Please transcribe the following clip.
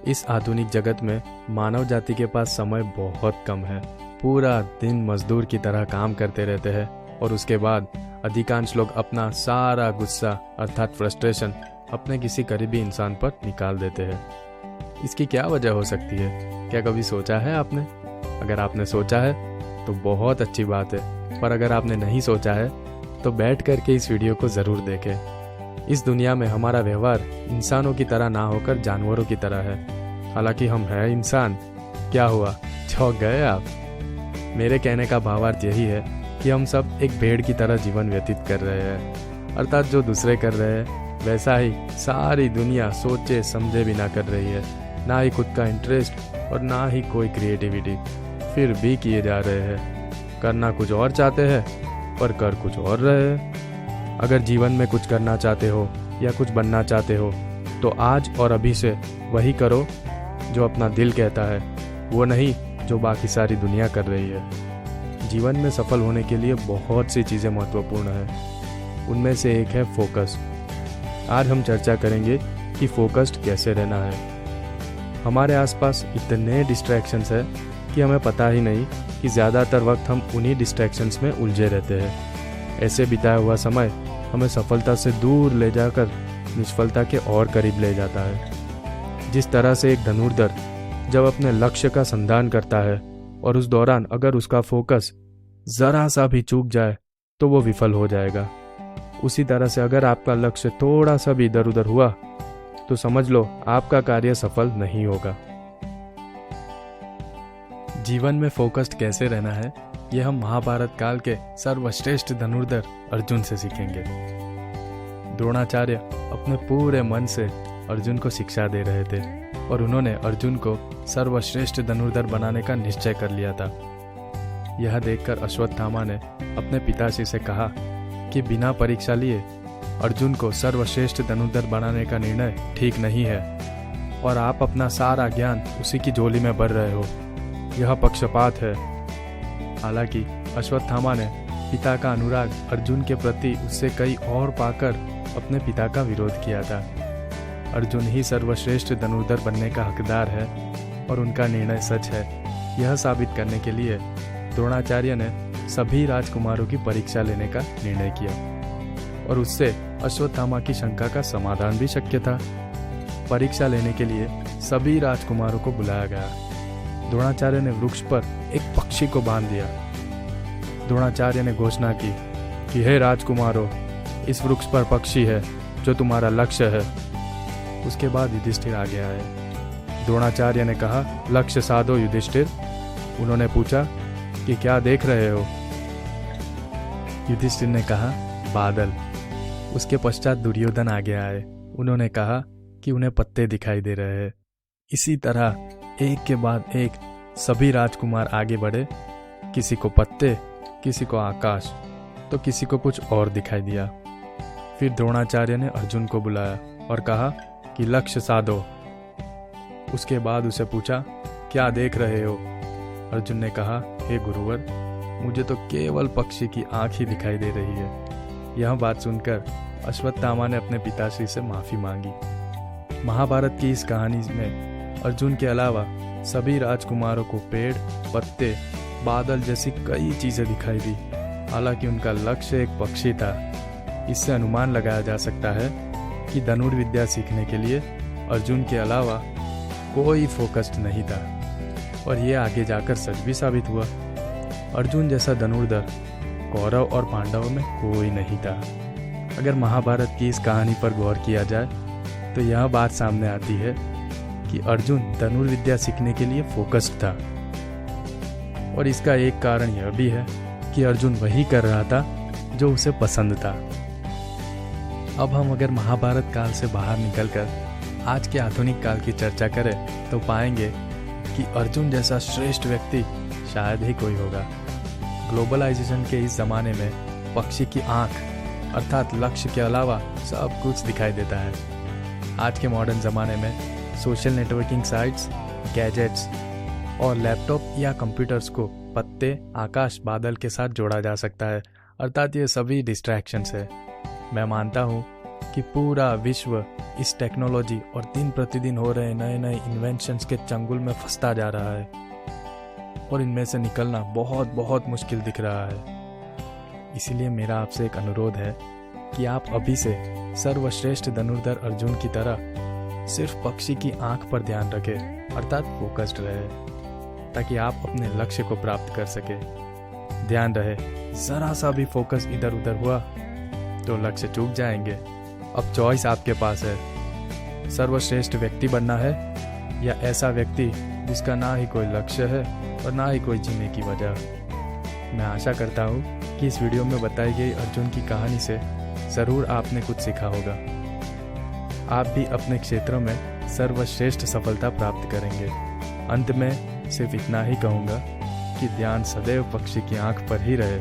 इस आधुनिक जगत में मानव जाति के पास समय बहुत कम है। पूरा दिन मजदूर की तरह काम करते रहते हैं और उसके बाद अधिकांश लोग अपना सारा गुस्सा अर्थात फ्रस्ट्रेशन अपने किसी करीबी इंसान पर निकाल देते हैं। इसकी क्या वजह हो सकती है? क्या कभी सोचा है आपने? अगर आपने सोचा है तो बहुत अच्छी बात है, पर अगर आपने नहीं सोचा है तो बैठ करके इस वीडियो को ज़रूर देखें। इस दुनिया में हमारा व्यवहार इंसानों की तरह ना होकर जानवरों की तरह है। हालांकि हम हैं इंसान। क्या हुआ, चौंक गए आप? मेरे कहने का भावार्थ यही है कि हम सब एक भेड़ की तरह जीवन व्यतीत कर रहे हैं, अर्थात जो दूसरे कर रहे हैं वैसा ही सारी दुनिया सोचे समझे भी ना कर रही है। ना ही खुद का इंटरेस्ट और ना ही कोई क्रिएटिविटी, फिर भी किए जा रहे हैं। करना कुछ और चाहते हैं पर कर कुछ और रहे हैं। अगर जीवन में कुछ करना चाहते हो या कुछ बनना चाहते हो तो आज और अभी से वही करो जो अपना दिल कहता है, वो नहीं जो बाकी सारी दुनिया कर रही है। जीवन में सफल होने के लिए बहुत सी चीज़ें महत्वपूर्ण हैं। उनमें से एक है फोकस। आज हम चर्चा करेंगे कि फोकस्ड कैसे रहना है। हमारे आसपास इतने डिस्ट्रैक्शंस है कि हमें पता ही नहीं कि ज़्यादातर वक्त हम उन्हीं डिस्ट्रैक्शंस में उलझे रहते हैं। ऐसे बिताया हुआ समय हमें सफलता से दूर ले जाकर निष्फलता के और करीब ले जाता है। जिस तरह से एक धनुर्धर जब अपने लक्ष्य का संधान करता है और उस दौरान अगर उसका फोकस ज़रा सा भी चूक जाए तो वो विफल हो जाएगा, उसी तरह से अगर आपका लक्ष्य थोड़ा सा भी इधर उधर हुआ तो समझ लो आपका कार्य सफल नहीं होगा। जीवन में फोकस्ड कैसे रहना है, यह हम महाभारत काल के सर्वश्रेष्ठ धनुर्धर अर्जुन से सीखेंगे। द्रोणाचार्य अपने पूरे मन से अर्जुन को शिक्षा दे रहे थे और उन्होंने अर्जुन को सर्वश्रेष्ठ धनुर्धर बनाने का निश्चय कर लिया था। यह देखकर अश्वत्थामा ने अपने पिताश्री से कहा कि बिना परीक्षा लिए अर्जुन को सर्वश्रेष्ठ धनुर्धर बनाने का निर्णय ठीक नहीं है और आप अपना सारा ज्ञान उसी की झोली में भर रहे हो। यह पक्षपात है। हालांकि अश्वत्थामा ने पिता का अनुराग अर्जुन के प्रति उससे कई और पाकर अपने पिता का विरोध किया था। अर्जुन ही सर्वश्रेष्ठ धनुर्धर बनने का हकदार है और उनका निर्णय सच है। यह साबित करने के लिए द्रोणाचार्य ने सभी राजकुमारों की परीक्षा लेने का निर्णय किया और उससे अश्वत्थामा की शंका का समाधान भी शक्य था। परीक्षा लेने के लिए सभी राजकुमारों को बुलाया गया। द्रोणाचार्य ने वृक्ष पर एक पक्षी को बांध दिया। द्रोणाचार्य ने घोषणा की कि हे राजकुमारों, इस वृक्ष पर पक्षी है जो तुम्हारा लक्ष्य है। उसके बाद युधिष्ठिर आगे आए। द्रोणाचार्य ने कहा, लक्ष्य साधो युधिष्ठिर। उन्होंने पूछा कि क्या देख रहे हो? युधिष्ठिर ने कहा, बादल। उसके पश्चात दुर्योधन आगे आए। उन्होंने कहा कि उन्हें पत्ते दिखाई दे रहे हैं। इसी तरह एक के बाद एक सभी राजकुमार आगे बढ़े। किसी को पत्ते, किसी को आकाश, तो किसी को कुछ और दिखाई दिया। फिर द्रोणाचार्य ने अर्जुन को बुलाया और कहा कि लक्ष्य साधो। उसके बाद उसे पूछा, क्या देख रहे हो? अर्जुन ने कहा, हे गुरुवर, मुझे तो केवल पक्षी की आंख ही दिखाई दे रही है। यह बात सुनकर अश्वत्थामा ने अपने पिताश्री से माफी मांगी। महाभारत की इस कहानी में अर्जुन के अलावा सभी राजकुमारों को पेड़, पत्ते, बादल जैसी कई चीजें दिखाई दी। हालांकि उनका लक्ष्य एक पक्षी था। इससे अनुमान लगाया जा सकता है कि धनुर्विद्या सीखने के लिए अर्जुन के अलावा कोई फोकस्ड नहीं था और ये आगे जाकर सच भी साबित हुआ। अर्जुन जैसा धनुर्धर कौरव और पांडवों में कोई नहीं था। अगर महाभारत की इस कहानी पर गौर किया जाए तो यह बात सामने आती है कि अर्जुन धनुर्विद्या सीखने के लिए फोकस्ड था और इसका एक कारण यह भी है कि अर्जुन वही कर रहा था जो उसे पसंद था। अब हम अगर महाभारत काल से बाहर निकलकर आज के आधुनिक काल की चर्चा करें तो पाएंगे कि अर्जुन जैसा श्रेष्ठ व्यक्ति शायद ही कोई होगा। ग्लोबलाइजेशन के इस जमाने में पक्षी की आंख अर्थात लक्ष्य के अलावा सब कुछ दिखाई देता है। आज के मॉडर्न ज़माने में सोशल नेटवर्किंग साइट्स, गैजेट्स और लैपटॉप या कंप्यूटर्स को पत्ते, आकाश, बादल के साथ जोड़ा जा सकता है, अर्थात ये सभी डिस्ट्रैक्शंस है। मैं मानता हूँ कि पूरा विश्व इस टेक्नोलॉजी और दिन प्रतिदिन हो रहे नए नए इन्वेंशंस के चंगुल में फंसता जा रहा है और इनमें से निकलना बहुत बहुत मुश्किल दिख रहा है। इसीलिए मेरा आपसे एक अनुरोध है कि आप अभी से सर्वश्रेष्ठ धनुर्धर अर्जुन की तरह सिर्फ पक्षी की आंख पर ध्यान रखें, अर्थात फोकस्ड रहे, ताकि आप अपने लक्ष्य को प्राप्त कर सके। ध्यान रहे, जरा सा भी फोकस इधर उधर हुआ तो लक्ष्य चूक जाएंगे। अब चॉइस आपके पास है, सर्वश्रेष्ठ व्यक्ति बनना है या ऐसा व्यक्ति जिसका ना ही कोई लक्ष्य है और ना ही कोई जीने की वजह। मैं आशा करता हूँ कि इस वीडियो में बताई गई अर्जुन की कहानी से ज़रूर आपने कुछ सीखा होगा। आप भी अपने क्षेत्रों में सर्वश्रेष्ठ सफलता प्राप्त करेंगे। अंत में सिर्फ इतना ही कहूँगा कि ध्यान सदैव पक्षी की आंख पर ही रहे।